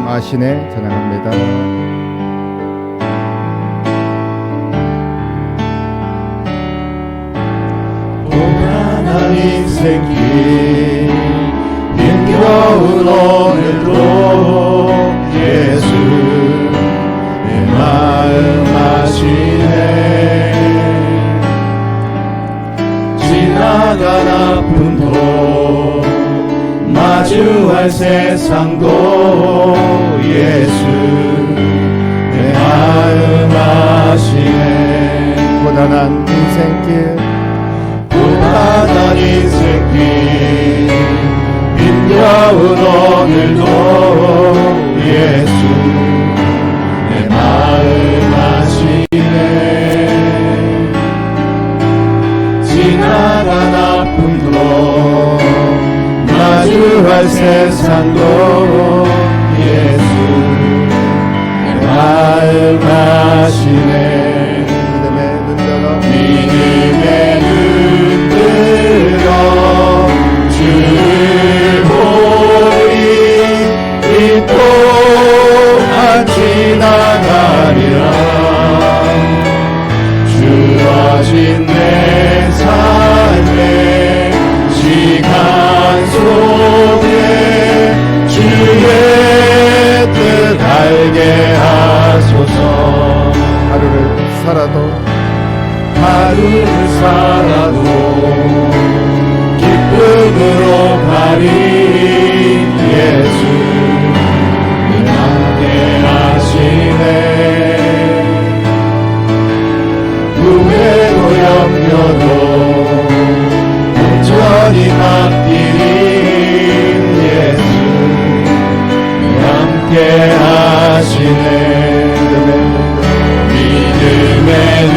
마신에 찬양합니다. 고단한 인생길 힘겨운 오늘도 예수 내 마음 아시네. 지나간 아픔도 마주할 세상도 예수 내 마음 아시네. 고단한 인생길 고단한 인생길 힘겨운 오늘도 예수 내 마음 아시네. 지나간 아픔도 마주할 세상도 예수 내 마음 아시네. 믿음의 눈 들어 주를 보리. 이 또한 지나가리라. 주어진 내 삶의 시간 속에 주의 뜻 알게 하소서. 하루를 살아도 기쁨으로 가리. 예수 함께 하시네. 후회도 염려도 온전히 맡기리. 예수 함께 하시네. 믿음의 눈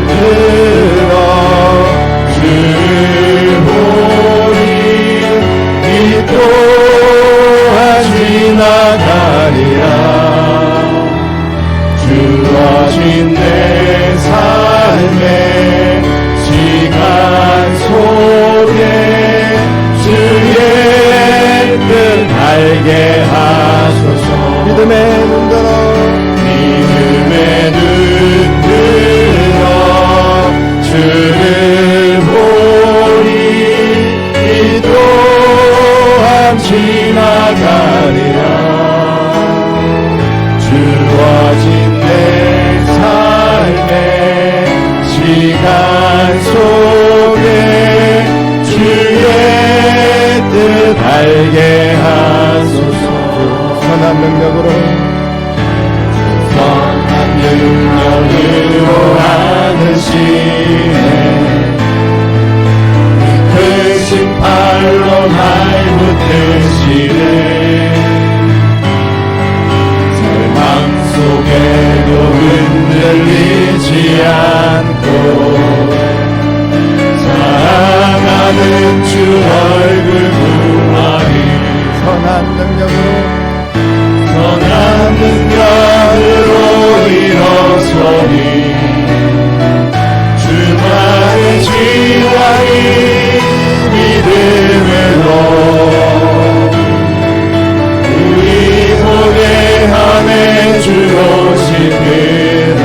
들어 주를 보리. 이 또한 지나가리라. 주어진 내 삶의 시간 속에 주의 뜻 알게 하소서. 믿음의 눈 들어 믿음의 눈 들어 주를 보리. 이 또한 지나가리라. 주어진 내 삶의 시간 속에 주의 뜻 알게 하소서. 선한 능력으로 선한 능력으로 하느시네. 크신 팔로 날 붙드시네. 절망 속에도 흔들리지 않고 사랑하는 주 얼굴 구하리. 선한 능력으로 선한 능력으로 일어서리. 주만의 지왕이 믿음으로 우리 속에 함에 주 오신 그날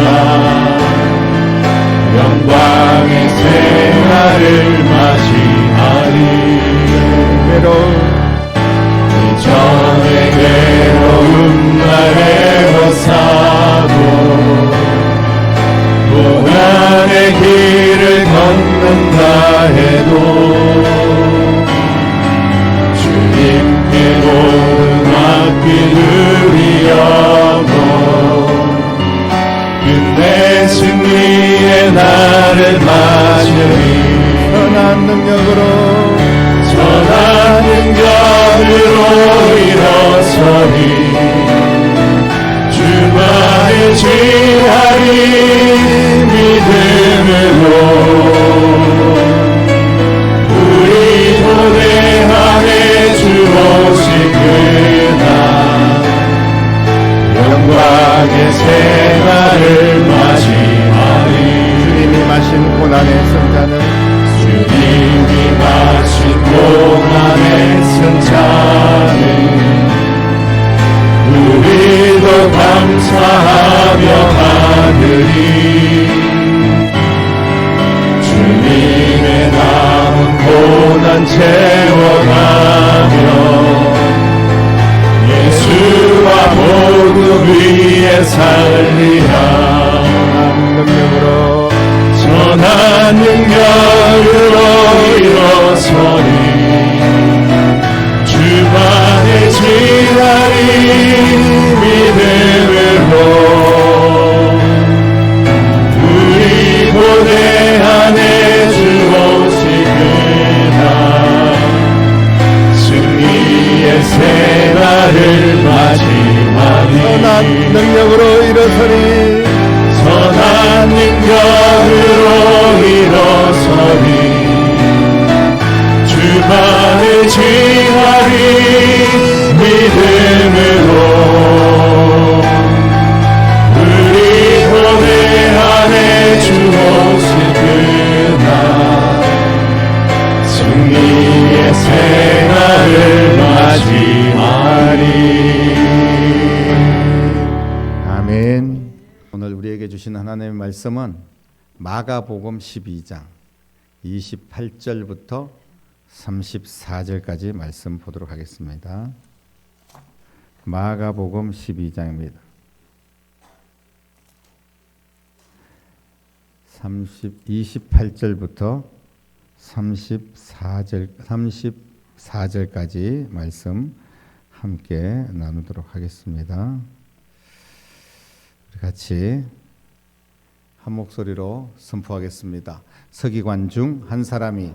영광의 생활을 맞이하리. 이전의 괴로움 날 애워싸고 고난의 길을 걷는다 해도 주님께 모든 맡길 우리 영혼 끝내 승리의 날을 맞으리. 선한 능력으로 선한 능력으로 일어서리. 주만을 지하리. 믿음으로 우리 도래함에 주 오신 그날 영광의 새날을 맞이하리. 주님이 마신 고난의 승자는 주님이 마신 고난의 승자는 감사하며 하느니 주님의 남은 고난 채워가며 예수와 복음 위에 살리라 능력으로 전한 능력으로 일어서니 주만의 지나리 믿음으로 우리 고대 안에 주 오시구나 승리의 새날을 맞이하니 선한 능력으로 일어서니 선한 능력으로 일어서니 주만을 지하리 믿음으로 우리 고대 안에 주 오시구나 승리의 새날을 맞이하리. 아멘. 오늘 우리에게 주신 하나님의 말씀은 마가복음 12장 28절부터 34절까지 말씀 보도록 하겠습니다. 마가복음 12장입니다. 28절부터 34절까지 말씀 함께 나누도록 하겠습니다. 우리 같이 한 목소리로 선포하겠습니다. 서기관 중 한 사람이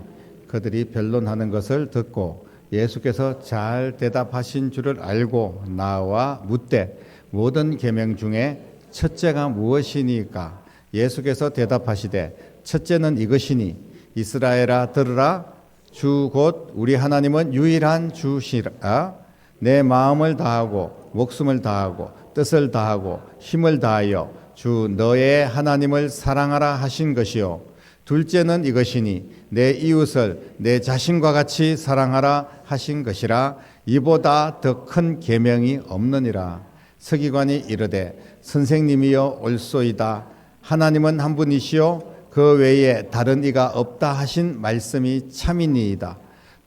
그들이 변론하는 것을 듣고 예수께서 잘 대답하신 줄을 알고 나와 묻되 모든 계명 중에 첫째가 무엇이니까? 예수께서 대답하시되 첫째는 이것이니 이스라엘아 들으라 주 곧 우리 하나님은 유일한 주시라 내 마음을 다하고 목숨을 다하고 뜻을 다하고 힘을 다하여 주 너의 하나님을 사랑하라 하신 것이요 둘째는 이것이니 내 이웃을 내 자신과 같이 사랑하라 하신 것이라 이보다 더 큰 계명이 없느니라. 서기관이 이르되 선생님이여 옳소이다. 하나님은 한 분이시요 그 외에 다른 이가 없다 하신 말씀이 참이니이다.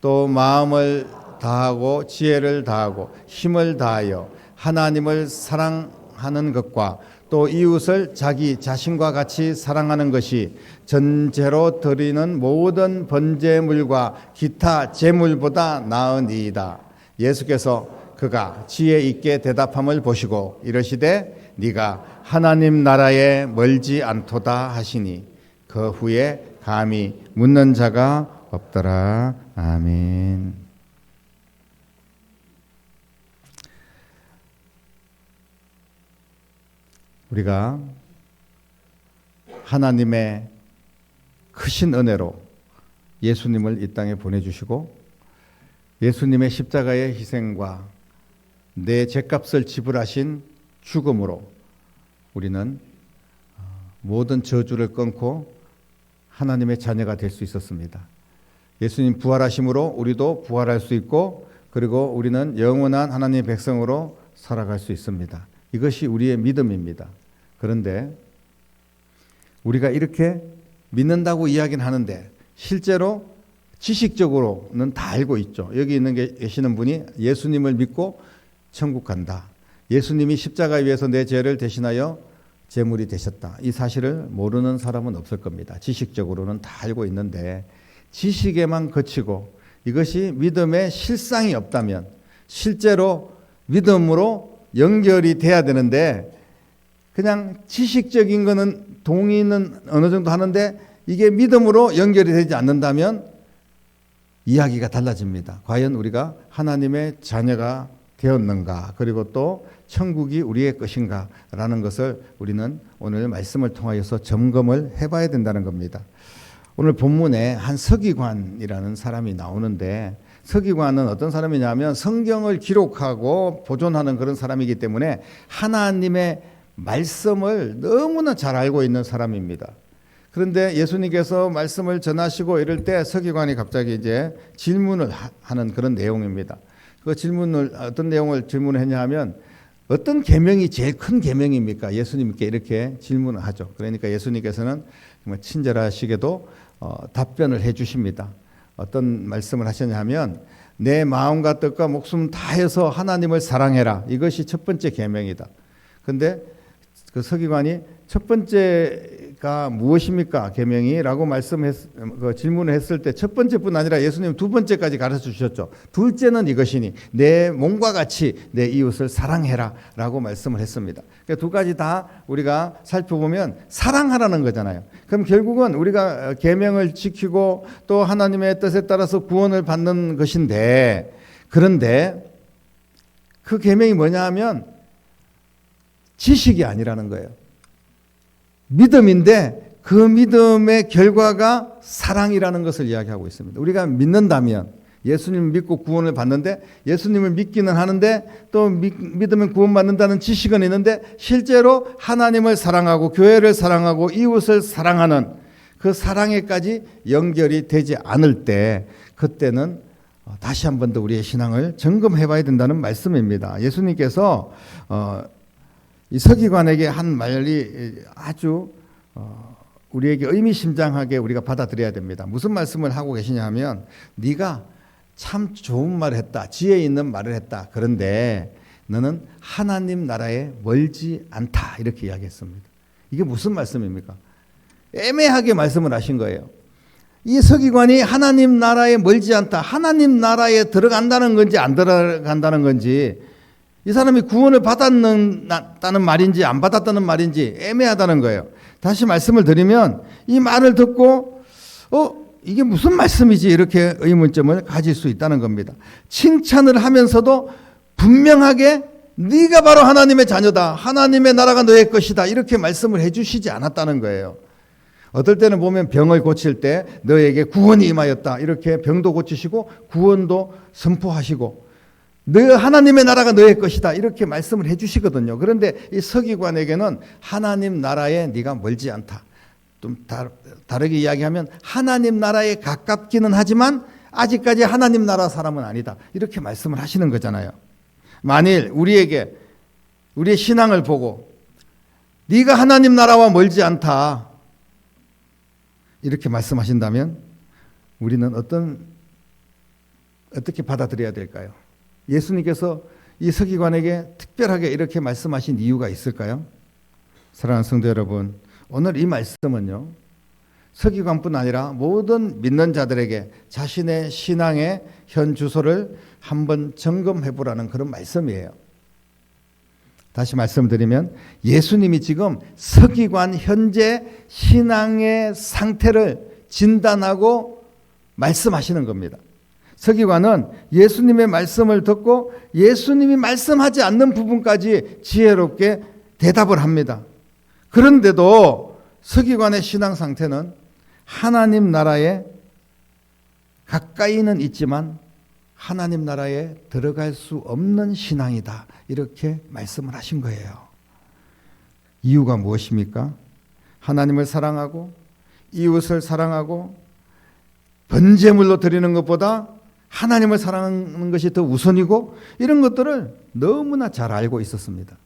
또 마음을 다하고 지혜를 다하고 힘을 다하여 하나님을 사랑하는 것과 또 이웃을 자기 자신과 같이 사랑하는 것이 전제로 드리는 모든 번제물과 기타 제물보다 나으니이다. 예수께서 그가 지혜 있게 대답함을 보시고 이르시되 네가 하나님 나라에 멀지 않도다 하시니 그 후에 감히 묻는 자가 없더라. 아멘. 우리가 하나님의 크신 은혜로 예수님을 이 땅에 보내주시고 예수님의 십자가의 희생과 내 죄값을 지불하신 죽음으로 우리는 모든 저주를 끊고 하나님의 자녀가 될 수 있었습니다. 예수님 부활하심으로 우리도 부활할 수 있고 그리고 우리는 영원한 하나님의 백성으로 살아갈 수 있습니다. 이것이 우리의 믿음입니다. 그런데 우리가 이렇게 믿는다고 이야기는 하는데 실제로 지식적으로는 다 알고 있죠. 여기 있는 계시는 분이 예수님을 믿고 천국 간다. 예수님이 십자가에 위해서 내 죄를 대신하여 제물이 되셨다. 이 사실을 모르는 사람은 없을 겁니다. 지식적으로는 다 알고 있는데 지식에만 그치고 이것이 믿음의 실상이 없다면 실제로 믿음으로 연결이 돼야 되는데 그냥 지식적인 거는 동의는 어느 정도 하는데 이게 믿음으로 연결이 되지 않는다면 이야기가 달라집니다. 과연 우리가 하나님의 자녀가 되었는가 그리고 또 천국이 우리의 것인가 라는 것을 우리는 오늘 말씀을 통하여서 점검을 해봐야 된다는 겁니다. 오늘 본문에 한 서기관이라는 사람이 나오는데 서기관은 어떤 사람이냐면 성경을 기록하고 보존하는 그런 사람이기 때문에 하나님의 말씀을 너무나 잘 알고 있는 사람입니다. 그런데 예수님께서 말씀을 전하시고 이럴 때 서기관이 갑자기 이제 질문을 하는 그런 내용입니다. 그 질문을 어떤 내용을 질문을 했냐 하면 어떤 계명이 제일 큰 계명입니까? 예수님께 이렇게 질문을 하죠. 그러니까 예수님께서는 정말 친절하시게도 답변을 해 주십니다. 어떤 말씀을 하셨냐 하면 내 마음과 뜻과 목숨 다해서 하나님을 사랑해라. 이것이 첫 번째 계명이다. 근데 그 서기관이 첫 번째가 무엇입니까? 계명이라고 질문을 했을 때 첫 번째뿐 아니라 예수님 두 번째까지 가르쳐 주셨죠. 둘째는 이것이니 내 몸과 같이 내 이웃을 사랑해라라고 말씀을 했습니다. 그러니까 두 가지 다 우리가 살펴보면 사랑하라는 거잖아요. 그럼 결국은 우리가 계명을 지키고 또 하나님의 뜻에 따라서 구원을 받는 것인데, 그런데 그 계명이 뭐냐 하면 지식이 아니라는 거예요. 믿음인데 그 믿음의 결과가 사랑이라는 것을 이야기하고 있습니다. 우리가 믿는다면, 예수님을 믿고 구원을 받는데, 예수님을 믿기는 하는데 또 믿으면 구원받는다는 지식은 있는데 실제로 하나님을 사랑하고 교회를 사랑하고 이웃을 사랑하는 그 사랑에까지 연결이 되지 않을 때, 그때는 다시 한 번 더 우리의 신앙을 점검해 봐야 된다는 말씀입니다. 예수님께서 이 서기관에게 한 말이 아주 우리에게 의미심장하게 우리가 받아들여야 됩니다. 무슨 말씀을 하고 계시냐 하면, 네가 참 좋은 말을 했다. 지혜 있는 말을 했다. 그런데 너는 하나님 나라에 멀지 않다. 이렇게 이야기했습니다. 이게 무슨 말씀입니까? 애매하게 말씀을 하신 거예요. 이 서기관이 하나님 나라에 멀지 않다. 하나님 나라에 들어간다는 건지 안 들어간다는 건지, 이 사람이 구원을 받았다는 말인지 안 받았다는 말인지 애매하다는 거예요. 다시 말씀을 드리면 이 말을 듣고 이게 무슨 말씀이지 이렇게 의문점을 가질 수 있다는 겁니다. 칭찬을 하면서도 분명하게 네가 바로 하나님의 자녀다. 하나님의 나라가 너의 것이다. 이렇게 말씀을 해주시지 않았다는 거예요. 어떨 때는 보면 병을 고칠 때 너에게 구원이 임하였다. 이렇게 병도 고치시고 구원도 선포하시고 너 하나님의 나라가 너의 것이다. 이렇게 말씀을 해 주시거든요. 그런데 이 서기관에게는 하나님 나라에 네가 멀지 않다. 좀 다르게 이야기하면 하나님 나라에 가깝기는 하지만 아직까지 하나님 나라 사람은 아니다. 이렇게 말씀을 하시는 거잖아요. 만일 우리에게 우리의 신앙을 보고 네가 하나님 나라와 멀지 않다. 이렇게 말씀하신다면 우리는 어떻게 받아들여야 될까요? 예수님께서 이 서기관에게 특별하게 이렇게 말씀하신 이유가 있을까요? 사랑하는 성도 여러분, 오늘 이 말씀은요, 서기관뿐 아니라 모든 믿는 자들에게 자신의 신앙의 현 주소를 한번 점검해 보라는 그런 말씀이에요. 다시 말씀드리면 예수님이 지금 서기관 현재 신앙의 상태를 진단하고 말씀하시는 겁니다. 서기관은 예수님의 말씀을 듣고 예수님이 말씀하지 않는 부분까지 지혜롭게 대답을 합니다. 그런데도 서기관의 신앙 상태는 하나님 나라에 가까이는 있지만 하나님 나라에 들어갈 수 없는 신앙이다. 이렇게 말씀을 하신 거예요. 이유가 무엇입니까? 하나님을 사랑하고 이웃을 사랑하고 번제물로 드리는 것보다 하나님을 사랑하는 것이 더 우선이고 이런 것들을 너무나 잘 알고 있었습니다.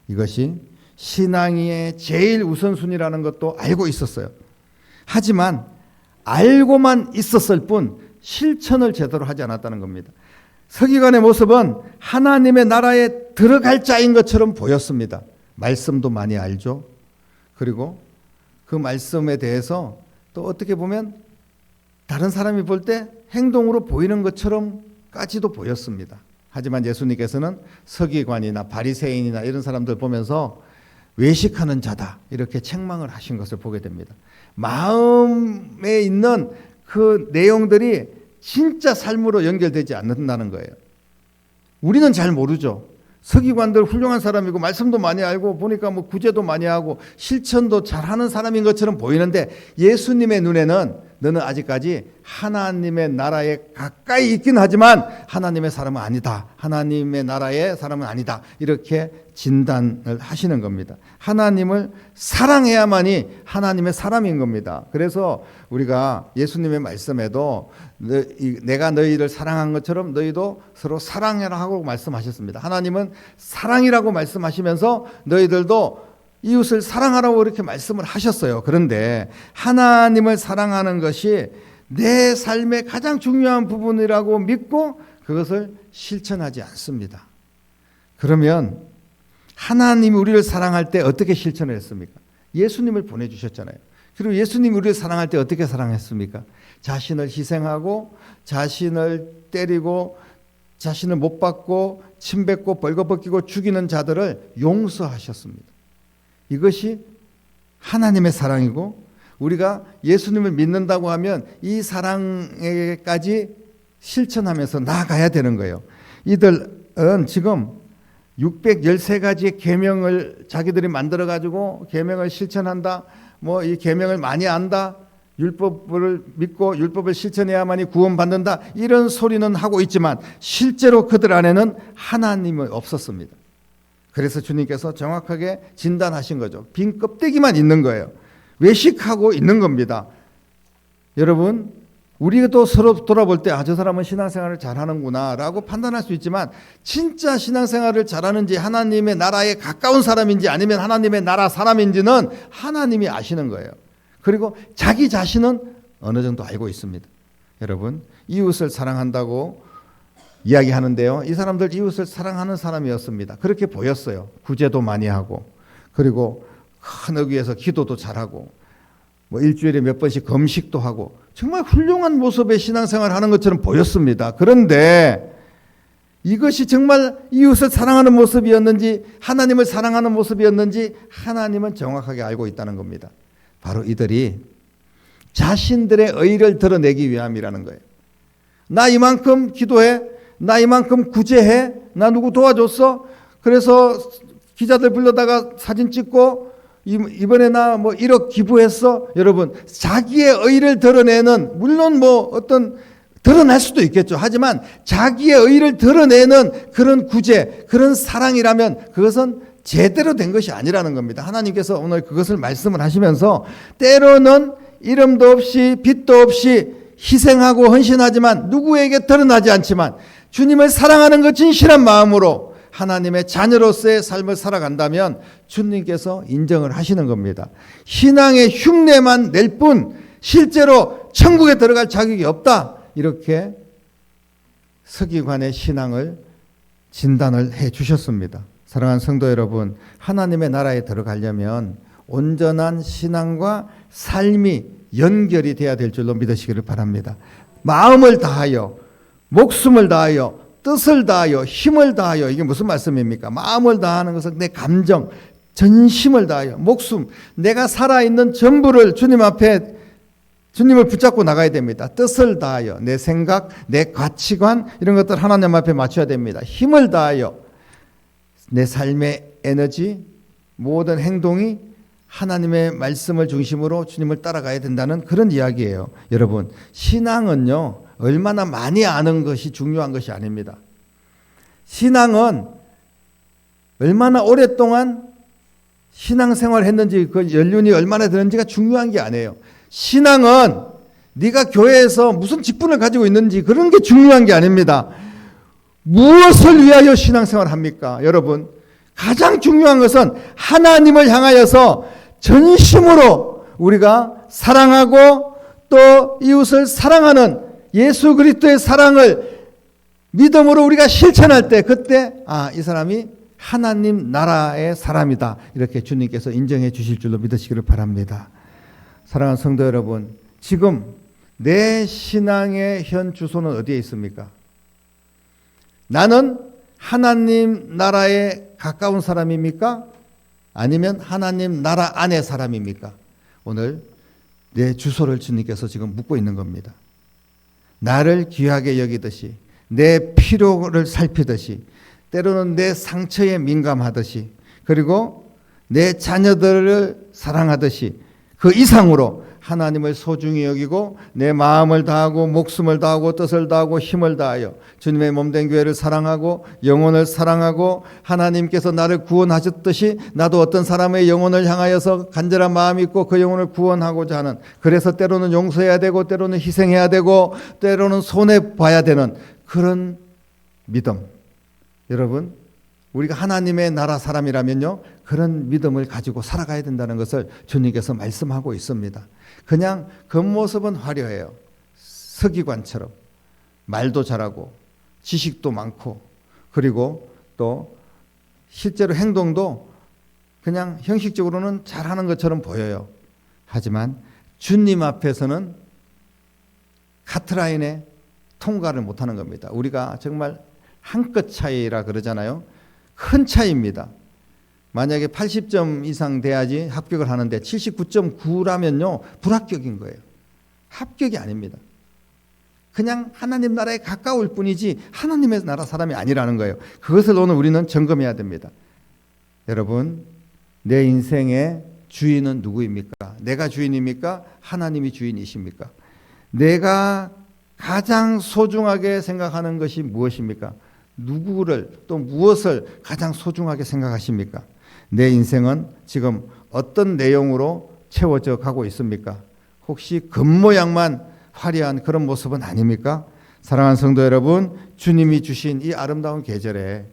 이것이 신앙의 제일 우선순위라는 것도 알고 있었어요. 하지만 알고만 있었을 뿐 실천을 제대로 하지 않았다는 겁니다. 서기관의 모습은 하나님의 나라에 들어갈 자인 것처럼 보였습니다. 말씀도 많이 알죠. 그리고 그 말씀에 대해서 또 어떻게 보면 다른 사람이 볼 때 행동으로 보이는 것처럼까지도 보였습니다. 하지만 예수님께서는 서기관이나 바리새인이나 이런 사람들 보면서 외식하는 자다 이렇게 책망을 하신 것을 보게 됩니다. 마음에 있는 그 내용들이 진짜 삶으로 연결되지 않는다는 거예요. 우리는 잘 모르죠. 서기관들 훌륭한 사람이고 말씀도 많이 알고 보니까 뭐 구제도 많이 하고 실천도 잘하는 사람인 것처럼 보이는데 예수님의 눈에는 너는 아직까지 하나님의 나라에 가까이 있긴 하지만 하나님의 사람은 아니다. 하나님의 나라의 사람은 아니다. 이렇게 진단을 하시는 겁니다. 하나님을 사랑해야만이 하나님의 사람인 겁니다. 그래서 우리가 예수님의 말씀에도 내가 너희를 사랑한 것처럼 너희도 서로 사랑해라 하고 말씀하셨습니다. 하나님은 사랑이라고 말씀하시면서 너희들도 이웃을 사랑하라고 이렇게 말씀을 하셨어요. 그런데 하나님을 사랑하는 것이 내 삶의 가장 중요한 부분이라고 믿고 그것을 실천하지 않습니다. 그러면 하나님이 우리를 사랑할 때 어떻게 실천을 했습니까? 예수님을 보내주셨잖아요. 그리고 예수님이 우리를 사랑할 때 어떻게 사랑했습니까? 자신을 희생하고 자신을 때리고 자신을 못 받고 침뱉고 벌거벗기고 죽이는 자들을 용서하셨습니다. 이것이 하나님의 사랑이고 우리가 예수님을 믿는다고 하면 이 사랑에까지 실천하면서 나아가야 되는 거예요. 이들은 지금 613가지의 계명을 자기들이 만들어 가지고 계명을 실천한다. 뭐 이 계명을 많이 안다. 율법을 믿고 율법을 실천해야만이 구원받는다. 이런 소리는 하고 있지만 실제로 그들 안에는 하나님은 없었습니다. 그래서 주님께서 정확하게 진단하신 거죠. 빈 껍데기만 있는 거예요. 외식하고 있는 겁니다. 여러분, 우리도 서로 돌아볼 때 저 사람은 신앙생활을 잘하는구나 라고 판단할 수 있지만 진짜 신앙생활을 잘하는지 하나님의 나라에 가까운 사람인지 아니면 하나님의 나라 사람인지는 하나님이 아시는 거예요. 그리고 자기 자신은 어느 정도 알고 있습니다. 여러분, 이웃을 사랑한다고 이야기하는데요. 이 사람들 이웃을 사랑하는 사람이었습니다. 그렇게 보였어요. 구제도 많이 하고 그리고 큰 의회에서 기도도 잘하고 뭐 일주일에 몇 번씩 금식도 하고 정말 훌륭한 모습의 신앙생활을 하는 것처럼 보였습니다. 그런데 이것이 정말 이웃을 사랑하는 모습이었는지 하나님을 사랑하는 모습이었는지 하나님은 정확하게 알고 있다는 겁니다. 바로 이들이 자신들의 의를 드러내기 위함이라는 거예요. 나 이만큼 기도해, 나 이만큼 구제해, 나 누구 도와줬어, 그래서 기자들 불러다가 사진 찍고 이번에 나 뭐 1억 기부했어. 여러분, 자기의 의를 드러내는, 물론 뭐 어떤 드러날 수도 있겠죠. 하지만 자기의 의를 드러내는 그런 구제, 그런 사랑이라면 그것은 제대로 된 것이 아니라는 겁니다. 하나님께서 오늘 그것을 말씀을 하시면서 때로는 이름도 없이 빛도 없이 희생하고 헌신하지만 누구에게 드러나지 않지만 주님을 사랑하는 것 진실한 마음으로 하나님의 자녀로서의 삶을 살아간다면 주님께서 인정을 하시는 겁니다. 신앙의 흉내만 낼 뿐 실제로 천국에 들어갈 자격이 없다. 이렇게 서기관의 신앙을 진단을 해 주셨습니다. 사랑하는 성도 여러분, 하나님의 나라에 들어가려면 온전한 신앙과 삶이 연결이 돼야 될 줄로 믿으시기를 바랍니다. 마음을 다하여, 목숨을 다하여, 뜻을 다하여, 힘을 다하여. 이게 무슨 말씀입니까? 마음을 다하는 것은 내 감정, 전심을 다하여, 목숨, 내가 살아있는 전부를 주님 앞에 주님을 붙잡고 나가야 됩니다. 뜻을 다하여, 내 생각, 내 가치관 이런 것들 하나님 앞에 맞춰야 됩니다. 힘을 다하여 내 삶의 에너지, 모든 행동이 하나님의 말씀을 중심으로 주님을 따라가야 된다는 그런 이야기예요. 여러분, 신앙은요, 얼마나 많이 아는 것이 중요한 것이 아닙니다. 신앙은 얼마나 오랫동안 신앙생활을 했는지, 그 연륜이 얼마나 되는지가 중요한 게 아니에요. 신앙은 네가 교회에서 무슨 직분을 가지고 있는지 그런 게 중요한 게 아닙니다. 무엇을 위하여 신앙생활을 합니까? 여러분, 가장 중요한 것은 하나님을 향하여서 전심으로 우리가 사랑하고 또 이웃을 사랑하는 예수 그리스도의 사랑을 믿음으로 우리가 실천할 때 그때 이 사람이 하나님 나라의 사람이다. 이렇게 주님께서 인정해 주실 줄로 믿으시기를 바랍니다. 사랑하는 성도 여러분, 지금 내 신앙의 현 주소는 어디에 있습니까? 나는 하나님 나라에 가까운 사람입니까? 아니면 하나님 나라 안의 사람입니까? 오늘 내 주소를 주님께서 지금 묻고 있는 겁니다. 나를 귀하게 여기듯이, 내 필요를 살피듯이, 때로는 내 상처에 민감하듯이, 그리고 내 자녀들을 사랑하듯이 그 이상으로 하나님을 소중히 여기고 내 마음을 다하고 목숨을 다하고 뜻을 다하고 힘을 다하여 주님의 몸된 교회를 사랑하고 영혼을 사랑하고 하나님께서 나를 구원하셨듯이 나도 어떤 사람의 영혼을 향하여서 간절한 마음이 있고 그 영혼을 구원하고자 하는, 그래서 때로는 용서해야 되고 때로는 희생해야 되고 때로는 손해봐야 되는 그런 믿음. 여러분, 우리가 하나님의 나라 사람이라면요, 그런 믿음을 가지고 살아가야 된다는 것을 주님께서 말씀하고 있습니다. 그냥 겉모습은 화려해요. 서기관처럼 말도 잘하고 지식도 많고, 그리고 또 실제로 행동도 그냥 형식적으로는 잘하는 것처럼 보여요. 하지만 주님 앞에서는 카트라인에 통과를 못하는 겁니다. 우리가 정말 한 끗 차이라 그러잖아요. 큰 차이입니다. 만약에 80점 이상 돼야지 합격을 하는데 79.9라면요 불합격인 거예요. 합격이 아닙니다. 그냥 하나님 나라에 가까울 뿐이지 하나님의 나라 사람이 아니라는 거예요. 그것을 오늘 우리는 점검해야 됩니다. 여러분, 내 인생의 주인은 누구입니까? 내가 주인입니까? 하나님이 주인이십니까? 내가 가장 소중하게 생각하는 것이 무엇입니까? 누구를 또 무엇을 가장 소중하게 생각하십니까? 내 인생은 지금 어떤 내용으로 채워져 가고 있습니까? 혹시 겉모양만 화려한 그런 모습은 아닙니까? 사랑하는 성도 여러분, 주님이 주신 이 아름다운 계절에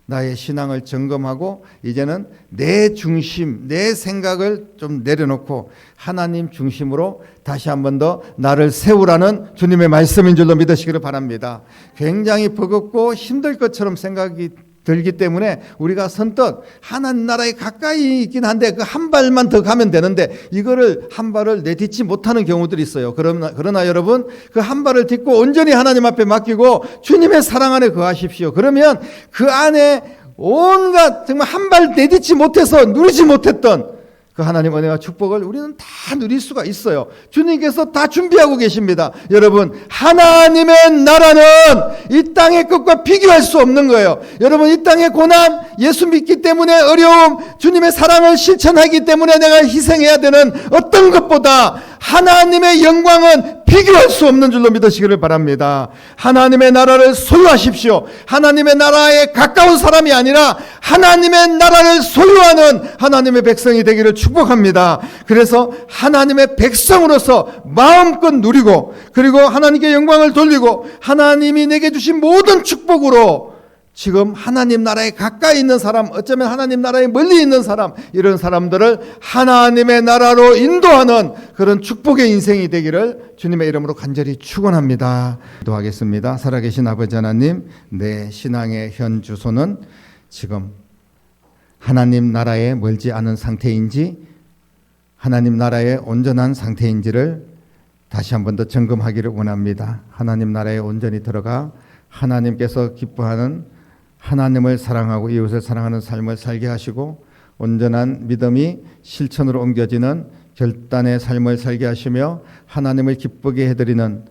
나의 신앙을 점검하고 이제는 내 중심, 내 생각을 좀 내려놓고 하나님 중심으로 다시 한 번 더 나를 세우라는 주님의 말씀인 줄로 믿으시기를 바랍니다. 굉장히 버겁고 힘들 것처럼 생각이 들기 때문에 우리가 선뜻 하나님 나라에 가까이 있긴 한데 그 한 발만 더 가면 되는데 이거를 한 발을 내딛지 못하는 경우들이 있어요. 그러나 여러분, 그 한 발을 딛고 온전히 하나님 앞에 맡기고 주님의 사랑 안에 거하십시오. 그러면 그 안에 온갖 정말 한 발 내딛지 못해서 누리지 못했던 그 하나님 은혜와 축복을 우리는 다 누릴 수가 있어요. 주님께서 다 준비하고 계십니다. 여러분, 하나님의 나라는 이 땅의 것과 비교할 수 없는 거예요. 여러분, 이 땅의 고난, 예수 믿기 때문에 어려움, 주님의 사랑을 실천하기 때문에 내가 희생해야 되는 어떤 것보다 하나님의 영광은 비교할 수 없는 줄로 믿으시기를 바랍니다. 하나님의 나라를 소유하십시오. 하나님의 나라에 가까운 사람이 아니라 하나님의 나라를 소유하는 하나님의 백성이 되기를 축복합니다. 그래서 하나님의 백성으로서 마음껏 누리고, 그리고 하나님께 영광을 돌리고 하나님이 내게 주신 모든 축복으로 지금 하나님 나라에 가까이 있는 사람, 어쩌면 하나님 나라에 멀리 있는 사람, 이런 사람들을 하나님의 나라로 인도하는 그런 축복의 인생이 되기를 주님의 이름으로 간절히 축원합니다. 기도하겠습니다. 살아계신 아버지 하나님, 내 신앙의 현 주소는 지금 하나님 나라에 멀지 않은 상태인지 하나님 나라에 온전한 상태인지를 다시 한 번 더 점검하기를 원합니다. 하나님 나라에 온전히 들어가 하나님께서 기뻐하는 하나님을 사랑하고 이웃을 사랑하는 삶을 살게 하시고 온전한 믿음이 실천으로 옮겨지는 결단의 삶을 살게 하시며 하나님을 기쁘게 해드리는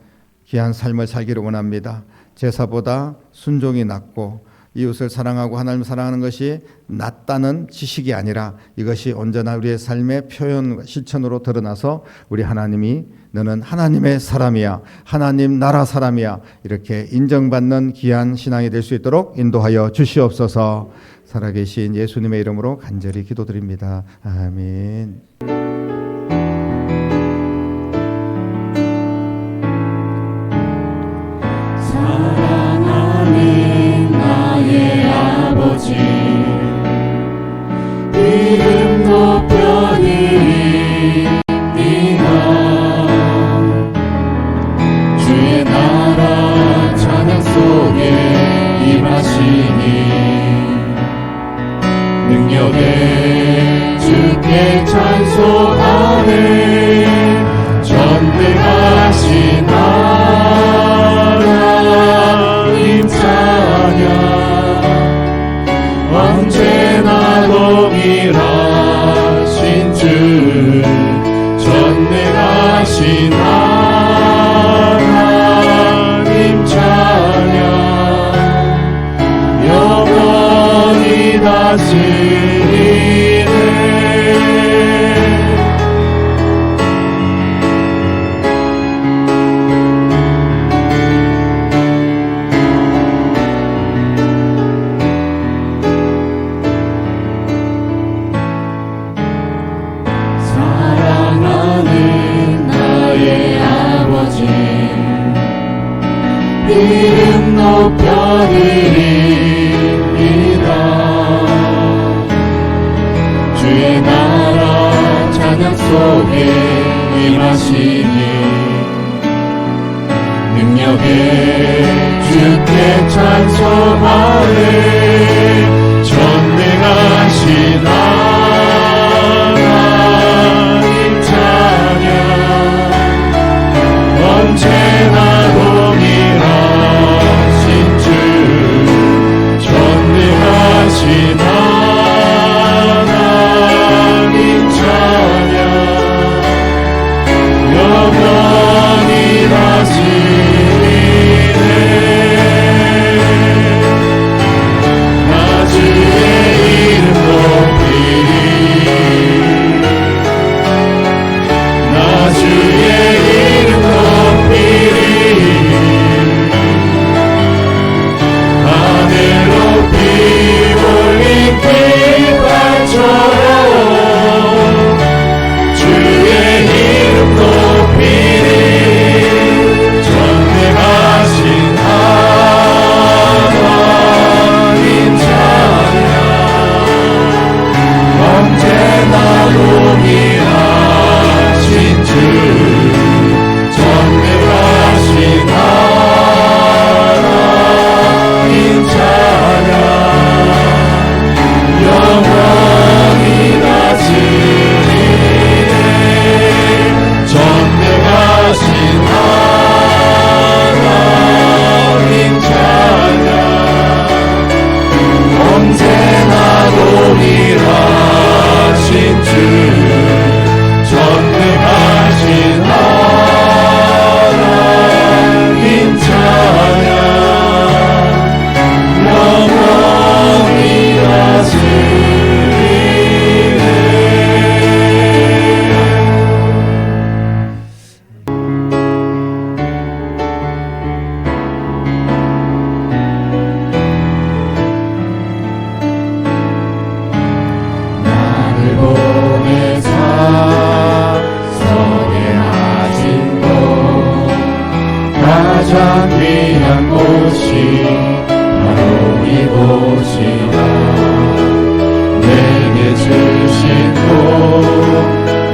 귀한 삶을 살기를 원합니다. 제사보다 순종이 낫고 이웃을 사랑하고 하나님을 사랑하는 것이 낫다는 지식이 아니라 이것이 온전한 우리의 삶의 표현, 실천으로 드러나서 우리 하나님이 너는 하나님의 사람이야, 하나님 나라 사람이야, 이렇게 인정받는 귀한 신앙이 될 수 있도록 인도하여 주시옵소서. 살아계신 예수님의 이름으로 간절히 기도드립니다. 아멘. 사랑하는 나의 아버지, 이름 높여 드립니다. 주의 나라 찬양 속에 임하시니 능력에 주께 찬송하네. 전능하신 하나님 찬양, 언제나 동일하신 주, 전능하신 하나님 찬양, 영원히 다스리네. 속에 임하시니 능력의 주께 찬송하네 전능하신 하나님 찬양 언제나 동일하신 주 전능하신 하나님 찬양 영원히 다스리네 나 주의 이름 높이리 나 주의 이름 높이리 하늘 높이 올린 깃발처럼 주의 이름 높이리 전능하신 하나님 찬양 언제나 동일하신 주 전능하신 하나님 찬양 영원히 다스리네 전능하신 하나님 찬양 언제나 동일하신 주 전능하신 하나님 찬양 영원히 다스리네 나를 보내사 선행하신 곳 가장 귀한 곳이 바로 이곳이다 내게 주신 곳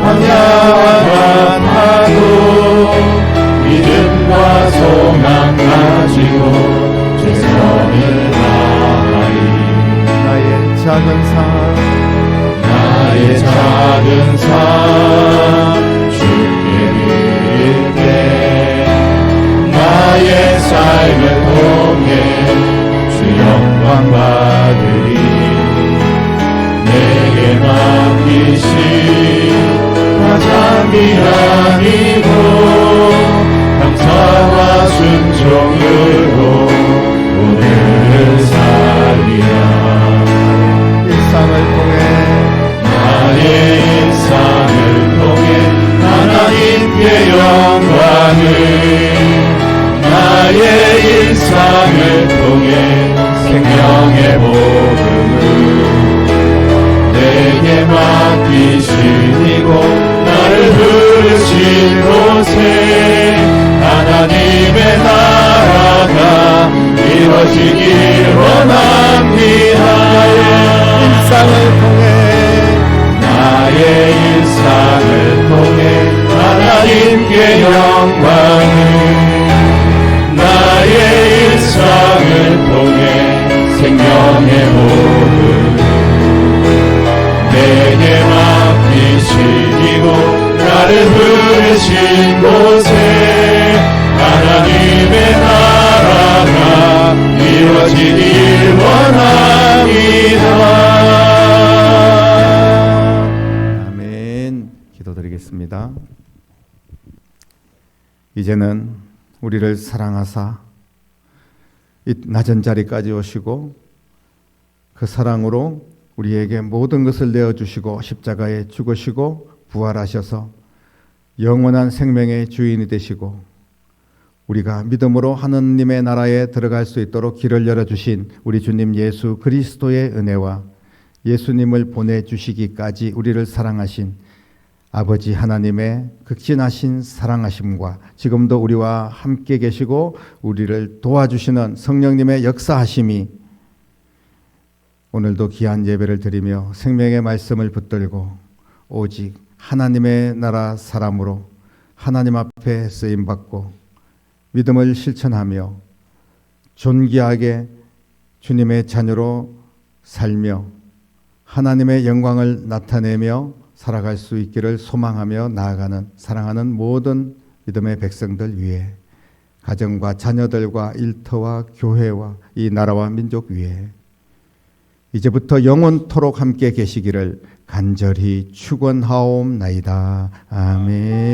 광야와 같아도 믿음과 소망 가지고 최선을 다하리 나의 작은 삶 나의 작은 삶 주께 드릴게 나의 삶을 통해 주 영광 받으리 내게 맡기신 가장 귀한 이곳 감사와 순종으로 오늘을 살리라 일상을 통해 나의 일상을 통해 하나님께 영광을 나의 일상을 통해 생명의 복음을 내게 맡기신 이곳 나를 부르신 곳에 하나님의 나라가 이루어지길 원합니다 일상을 통해 나의 일상을 통해 하나님께 영광을 나의 일상을 통해 생명의 복음 내게 맡기신 이곳 나를 부르신 곳에 하나님의 나라가 이루어지길 원합니다. 아멘. 기도드리겠습니다. 이제는 우리를 사랑하사 이 낮은 자리까지 오시고 그 사랑으로 우리에게 모든 것을 내어주시고 십자가에 죽으시고 부활하셔서 영원한 생명의 주인이 되시고 우리가 믿음으로 하느님의 나라에 들어갈 수 있도록 길을 열어주신 우리 주님 예수 그리스도의 은혜와 예수님을 보내주시기까지 우리를 사랑하신 아버지 하나님의 극진하신 사랑하심과 지금도 우리와 함께 계시고 우리를 도와주시는 성령님의 역사하심이 오늘도 귀한 예배를 드리며 생명의 말씀을 붙들고 오직 하나님의 나라 사람으로 하나님 앞에 쓰임받고 믿음을 실천하며 존귀하게 주님의 자녀로 살며 하나님의 영광을 나타내며 살아갈 수 있기를 소망하며 나아가는 사랑하는 모든 믿음의 백성들 위해 가정과 자녀들과 일터와 교회와 이 나라와 민족 위에 이제부터 영원토록 함께 계시기를 간절히 축원하옵나이다. 아멘.